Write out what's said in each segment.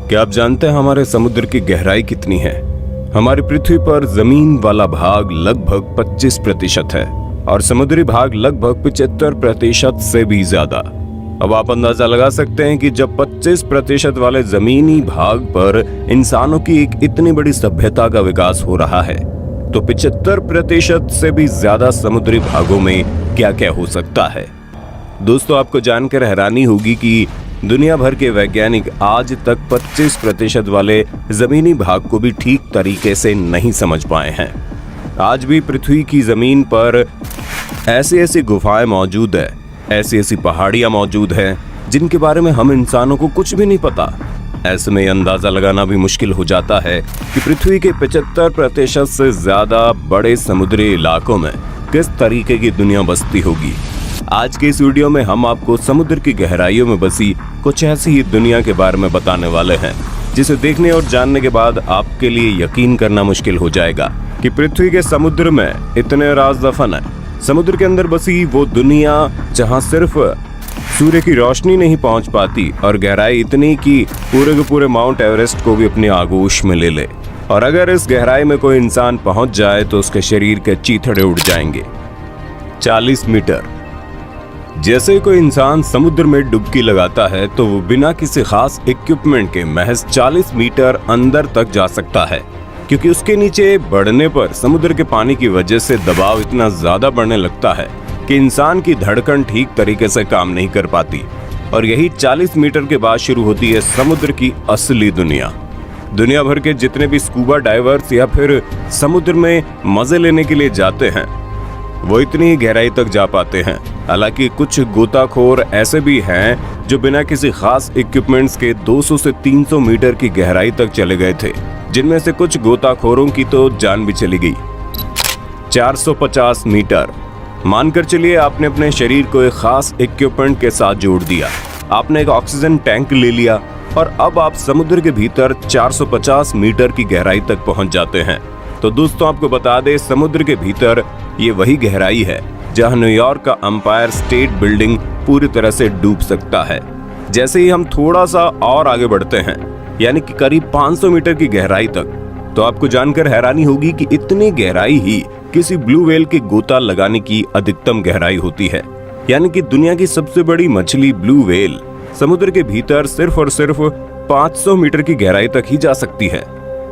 क्या आप जानते हैं हमारे समुद्र की गहराई कितनी है? हमारी पृथ्वी पर जमीन वाला भाग लगभग 25% है और समुद्री भाग लगभग 75% से भी ज्यादा। अब आप अंदाजा लगा सकते हैं कि जब 25% वाले जमीनी भाग पर इंसानों की एक इतनी बड़ी सभ्यता का विकास हो रहा है, तो 75% से भी ज्यादा समुद्री भागों में क्या क्या हो सकता है। दोस्तों, आपको जानकर हैरानी होगी कि दुनिया भर के वैज्ञानिक आज तक 25% वाले जमीनी भाग को भी ठीक तरीके से नहीं समझ पाए हैं। आज भी पृथ्वी की जमीन पर ऐसी ऐसी गुफाएं मौजूद है, ऐसी ऐसी पहाड़ियां मौजूद हैं जिनके बारे में हम इंसानों को कुछ भी नहीं पता। ऐसे में अंदाजा लगाना भी मुश्किल हो जाता है कि पृथ्वी के 75% से ज्यादा बड़े समुद्री इलाकों में किस तरीके की दुनिया बसती होगी। आज के इस वीडियो में हम आपको समुद्र की गहराइयों में बसी कुछ ऐसी ही दुनिया के बारे में बताने वाले हैं, जिसे देखने और जानने के बाद आपके लिए यकीन करना मुश्किल हो जाएगा कि पृथ्वी के समुद्र में इतने राज दफन है। समुद्र के अंदर बसी वो दुनिया जहां सिर्फ सूर्य की रोशनी नहीं पहुंच पाती, और गहराई इतनी कि पूरे के पूरे माउंट एवरेस्ट को भी अपनी आगोश में ले ले। और अगर इस गहराई में कोई इंसान पहुंच जाए तो उसके शरीर के चीथड़े उड़ जाएंगे। 40 मीटर। जैसे ही कोई इंसान समुद्र में डुबकी लगाता है तो वो बिना किसी खास इक्विपमेंट के महज 40 मीटर अंदर तक जा सकता है, क्योंकि उसके नीचे बढ़ने पर समुद्र के पानी की वजह से दबाव इतना ज्यादा बढ़ने लगता है कि इंसान की धड़कन ठीक तरीके से काम नहीं कर पाती। और यही 40 मीटर के बाद शुरू होती है समुद्र की असली दुनिया। दुनिया भर के जितने भी स्कूबा डाइवर्स या फिर समुद्र में मजे लेने के लिए जाते हैं, वो इतनी ही गहराई तक जा पाते हैं। हालांकि कुछ गोताखोर ऐसे भी हैं जो बिना किसी खास इक्विपमेंट्स के 200 से 300 मीटर की गहराई तक चले गए थे, जिनमें से कुछ गोताखोरों की तो जान भी चली गई। 450 मीटर। मानकर चलिए आपने अपने शरीर को एक खास इक्विपमेंट के साथ जोड़ दिया, आपने एक ऑक्सीजन टैंक ले लिया और अब आप समुद्र के भीतर 450 मीटर की गहराई तक पहुंच जाते हैं। तो दोस्तों, आपको बता दें, समुद्र के भीतर ये वही गहराई है जहां न्यूयॉर्क का एम्पायर स्टेट बिल्डिंग पूरी तरह से डूब सकता है। जैसे ही हम थोड़ा सा और आगे बढ़ते हैं, यानी कि करीब 500 मीटर की गहराई तक, तो आपको जानकर हैरानी होगी कि इतनी गहराई ही किसी ब्लू व्हेल के गोता लगाने की अधिकतम गहराई होती है। यानी कि दुनिया की सबसे बड़ी मछली ब्लू व्हेल समुद्र के भीतर सिर्फ और सिर्फ 500 मीटर की गहराई तक ही जा सकती है।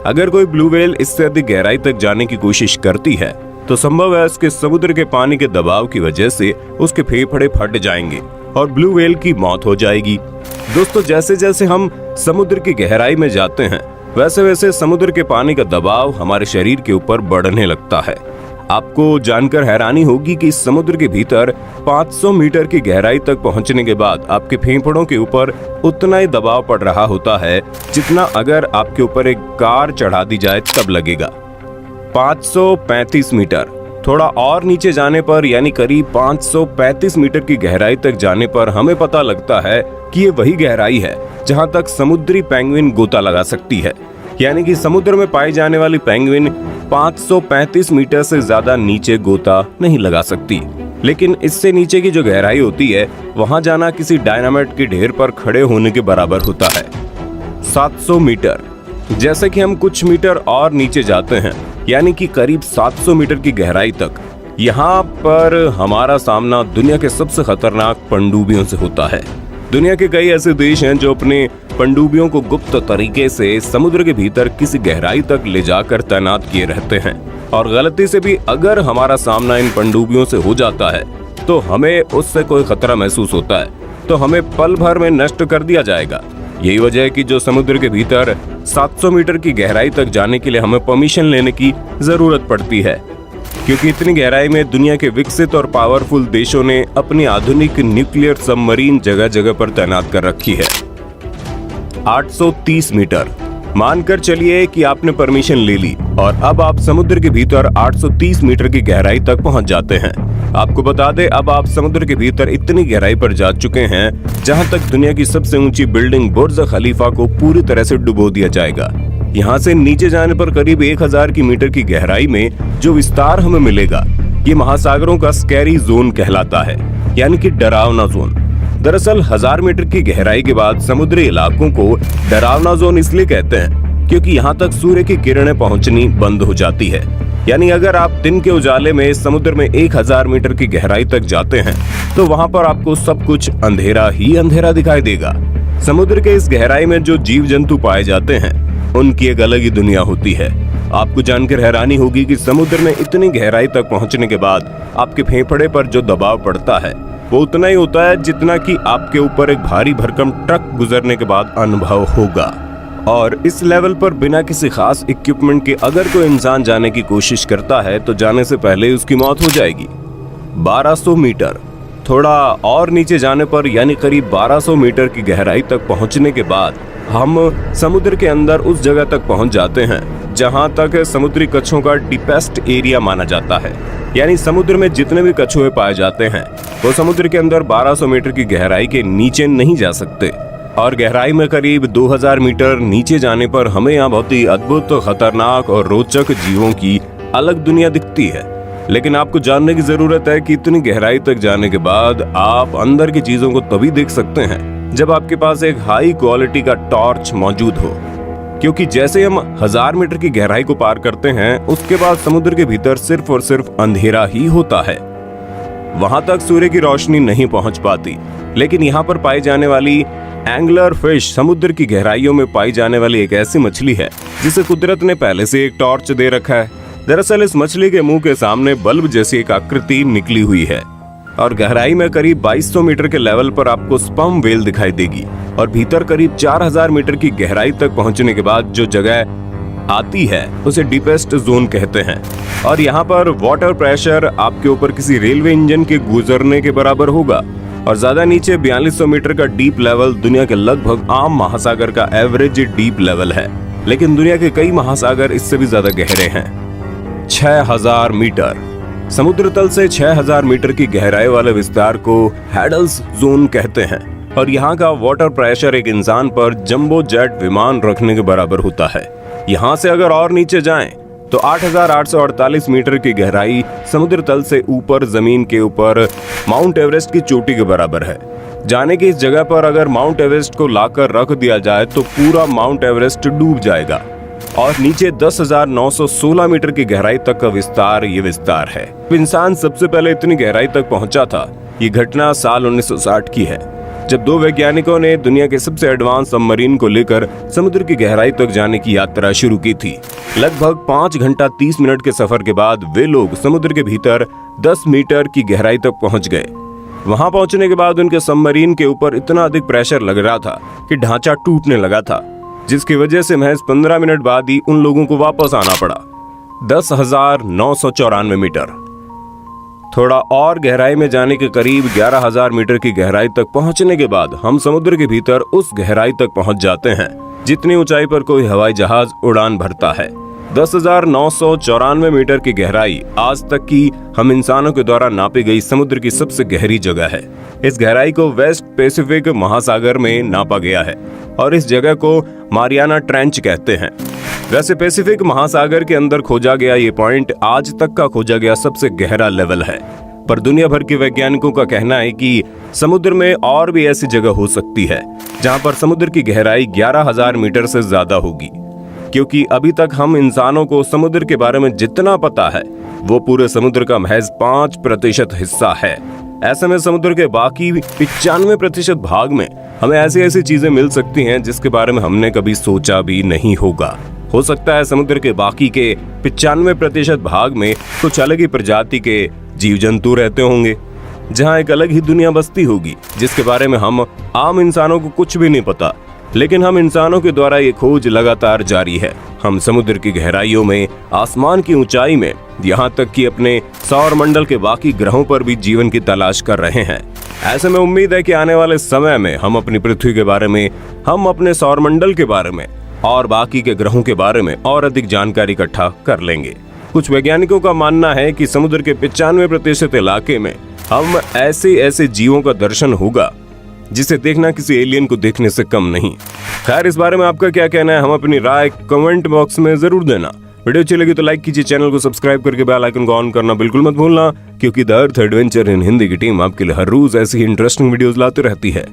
अगर कोई ब्लू व्हेल इससे अधिक गहराई तक जाने की कोशिश करती है तो संभव है उसके समुद्र के पानी के दबाव की वजह से उसके फेफड़े फट जाएंगे और ब्लू व्हेल की मौत हो जाएगी। दोस्तों, जैसे जैसे हम समुद्र की गहराई में जाते हैं, वैसे वैसे समुद्र के पानी का दबाव हमारे शरीर के ऊपर बढ़ने लगता है। आपको जानकर हैरानी होगी कि समुद्र के भीतर 500 मीटर की गहराई तक पहुंचने के बाद आपके फेफड़ों के ऊपर उतना ही दबाव पड़ रहा होता है जितना अगर आपके ऊपर एक कार चढ़ा दी जाए तब लगेगा। 535 मीटर। थोड़ा और नीचे जाने पर, यानी करीब 535 मीटर की गहराई तक जाने पर हमें पता लगता है कि ये वही गहराई है जहां तक समुद्री पेंगुइन गोता लगा सकती है। यानी कि समुद्र में पाई जाने वाली पेंगुइन 535 मीटर से ज्यादा नीचे गोता नहीं लगा सकती। लेकिन इससे नीचे की जो गहराई होती है, वहां जाना किसी डायनामाइट के ढेर पर खड़े होने के बराबर होता है। 700 मीटर। जैसे कि हम कुछ मीटर और नीचे जाते हैं, यानी कि करीब 700 मीटर की गहराई तक, यहाँ पर हमारा सामना दुनिया के सबसे खतरनाक पनडुब्बियों से होता है। दुनिया के कई ऐसे देश हैं जो अपने पनडुब्बियों को गुप्त तरीके से समुद्र के भीतर किसी गहराई तक ले जाकर तैनात किए रहते हैं, और गलती से भी अगर हमारा सामना इन पनडुब्बियों से हो जाता है तो हमें उससे कोई खतरा महसूस होता है तो हमें पल भर में नष्ट कर दिया जाएगा। यही वजह है कि जो समुद्र के भीतर 700 मीटर की गहराई तक जाने के लिए हमें परमिशन लेने की जरूरत पड़ती है, क्योंकि इतनी गहराई में दुनिया के विकसित और पावरफुल देशों ने अपनी आधुनिक न्यूक्लियर सबमरीन जगह जगह पर तैनात कर रखी है। 830 मीटर। मानकर चलिए कि आपने परमिशन ले ली और अब आप समुद्र के भीतर 830 मीटर की गहराई तक पहुंच जाते हैं। आपको बता दें, अब आप समुद्र के भीतर इतनी गहराई पर जा चुके हैं जहां तक दुनिया की सबसे ऊंची बिल्डिंग बुर्ज खलीफा को पूरी तरह से डुबो दिया जाएगा। यहाँ से नीचे जाने पर करीब 1000 की मीटर की गहराई में जो विस्तार हमें मिलेगा, ये महासागरों का स्कैरी जोन कहलाता है, यानी कि डरावना जोन। दरअसल 1000 मीटर की गहराई के बाद समुद्री इलाकों को डरावना जोन इसलिए कहते हैं क्योंकि यहाँ तक सूर्य की किरणें पहुंचनी बंद हो जाती है। यानी अगर आप दिन के उजाले में समुद्र में 1000 मीटर की गहराई तक जाते हैं तो वहाँ पर आपको सब कुछ अंधेरा ही अंधेरा दिखाई देगा। समुद्र के इस गहराई में जो जीव जंतु पाए जाते हैं उनकी एक अलग ही दुनिया होती है। आपको जानकर हैरानी होगी कि समुद्र में इतनी गहराई तक पहुंचने के बाद आपके फेफड़े पर जो दबाव पड़ता है वो उतना ही होता है जितना कि आपके ऊपर एक भारी भरकम ट्रक गुजरने के बाद अनुभव होगा। और इस लेवल पर बिना किसी खास इक्विपमेंट के अगर कोई इंसान जाने की कोशिश करता है तो जाने से पहले ही उसकी मौत हो जाएगी। 1200 मीटर, थोड़ा और नीचे जाने पर यानी करीब 1200 मीटर की गहराई तक पहुंचने के बाद हम समुद्र के अंदर उस जगह तक पहुंच जाते हैं जहां तक समुद्री कछुओं का डीपेस्ट एरिया माना जाता है। यानी समुद्र में जितने भी कछुए पाए जाते हैं वो समुद्र के अंदर 1200 मीटर की गहराई के नीचे नहीं जा सकते। और गहराई में करीब 2000 मीटर नीचे जाने पर हमें यहाँ बहुत ही अद्भुत, खतरनाक और रोचक जीवों की अलग दुनिया दिखती है। लेकिन आपको जानने की जरूरत है कि इतनी गहराई तक जाने के बाद आप अंदर की चीजों को तभी देख सकते हैं जब आपके पास एक हाई क्वालिटी का टॉर्च मौजूद हो, क्योंकि जैसे हम 1000 मीटर की गहराई को पार करते हैं उसके बाद समुद्र के भीतर सिर्फ और सिर्फ अंधेरा ही होता है। वहां तक सूर्य की रोशनी नहीं पहुंच पाती। लेकिन यहाँ पर पाई जाने वाली एंगलर फिश समुद्र की गहराइयों में पाई जाने वाली एक ऐसी मछली है जिसे कुदरत ने पहले से एक टॉर्च दे रखा है। दरअसल इस मछली के मुंह के सामने बल्ब जैसी एक आकृति निकली हुई है और गहराई में करीब 2200 मीटर के लेवल पर आपको स्पर्म व्हेल दिखाई देगी। और भीतर करीब 4000 मीटर की गहराई तक पहुंचने के बाद जो जगह आती है उसे डीपेस्ट जोन कहते हैं। और यहाँ पर वाटर प्रेशर आपके ऊपर किसी रेलवे इंजन के गुजरने के बराबर होगा। और ज्यादा नीचे 4200 मीटर का डीप लेवल दुनिया के लगभग आम महासागर का एवरेज डीप लेवल है। लेकिन दुनिया के कई महासागर इससे भी ज्यादा गहरे हैं। 6000 मीटर, समुद्र तल से 6000 मीटर की गहराई वाले विस्तार को हैडल्स जोन कहते हैं। और यहाँ का वाटर प्रेशर एक इंसान पर जंबो जेट विमान रखने के बराबर होता है। यहाँ से अगर और नीचे जाएं तो 8848 मीटर की गहराई समुद्र तल से ऊपर जमीन के ऊपर माउंट एवरेस्ट की चोटी के बराबर है। जाने की इस जगह पर अगर माउंट एवरेस्ट को लाकर रख दिया जाए तो पूरा माउंट एवरेस्ट डूब जाएगा। और नीचे 10,916 मीटर की गहराई तक का विस्तार ये विस्तार है। इंसान सबसे पहले इतनी गहराई तक पहुंचा था, ये घटना साल 1960 की है, जब दो वैज्ञानिकों ने दुनिया के सबसे एडवांस सबमरीन को लेकर समुद्र की गहराई तक जाने की यात्रा शुरू की थी। लगभग 5 घंटा 30 मिनट के सफर के बाद वे लोग समुद्र के भीतर 10 मीटर की गहराई तक पहुंच गए। वहां पहुंचने के बाद उनके सबमरीन के ऊपर इतना अधिक प्रेशर लग रहा था कि ढांचा टूटने लगा था, जिसकी वजह से महज 15 मिनट बाद ही उन लोगों को वापस आना पड़ा। 10,994 मीटर। थोड़ा और गहराई में जाने के करीब 11,000 मीटर की गहराई तक पहुंचने के बाद हम समुद्र के भीतर उस गहराई तक पहुंच जाते हैं जितनी ऊंचाई पर कोई हवाई जहाज उड़ान भरता है। 10,994 मीटर की गहराई आज तक की हम इंसानों के द्वारा नापी गई समुद्र की सबसे गहरी जगह है। इस गहराई को वेस्ट पैसिफिक महासागर में नापा गया है और इस जगह को मारियाना ट्रेंच कहते हैं। वैसे पैसिफिक महासागर के अंदर खोजा गया ये पॉइंट आज तक का खोजा गया सबसे गहरा लेवल है, पर दुनिया भर के वैज्ञानिकों का कहना है कि समुद्र में और भी ऐसी जगह हो सकती है जहां पर समुद्र की गहराई 11,000 मीटर से ज्यादा होगी, क्योंकि अभी तक हम इंसानों को समुद्र के बारे में जितना पता है वो पूरे समुद्र का महज 5% हिस्सा है। ऐसे में समुद्र के बाकी 95% भाग में हमें ऐसी चीजें मिल सकती हैं जिसके बारे में हमने कभी सोचा भी नहीं होगा। हो सकता है समुद्र के बाकी के 95% भाग में कुछ अलग ही प्रजाति के जीव जंतु रहते होंगे, जहां एक अलग ही दुनिया बसती होगी जिसके बारे में हम आम इंसानों को कुछ भी नहीं पता। लेकिन हम इंसानों के द्वारा ये खोज लगातार जारी है। हम समुद्र की गहराइयों में, आसमान की ऊंचाई में, यहाँ तक कि अपने सौर मंडल के बाकी ग्रहों पर भी जीवन की तलाश कर रहे हैं। ऐसे में उम्मीद है कि आने वाले समय में हम अपनी पृथ्वी के बारे में, हम अपने सौर मंडल के बारे में और बाकी के ग्रहों के बारे में और अधिक जानकारी इकट्ठा कर लेंगे। कुछ वैज्ञानिकों का मानना है कि समुद्र के 95% इलाके में हम ऐसे जीवों का दर्शन होगा जिसे देखना किसी एलियन को देखने से कम नहीं। खैर, इस बारे में आपका क्या कहना है, हम अपनी राय कमेंट बॉक्स में जरूर देना। वीडियो अच्छी लगी तो लाइक कीजिए, चैनल को सब्सक्राइब करके बेल आइकन को ऑन करना बिल्कुल मत भूलना, क्योंकि the earth adventure in Hindi की टीम आपके लिए हर रोज ऐसी ही इंटरेस्टिंग वीडियोस लाती रहती है।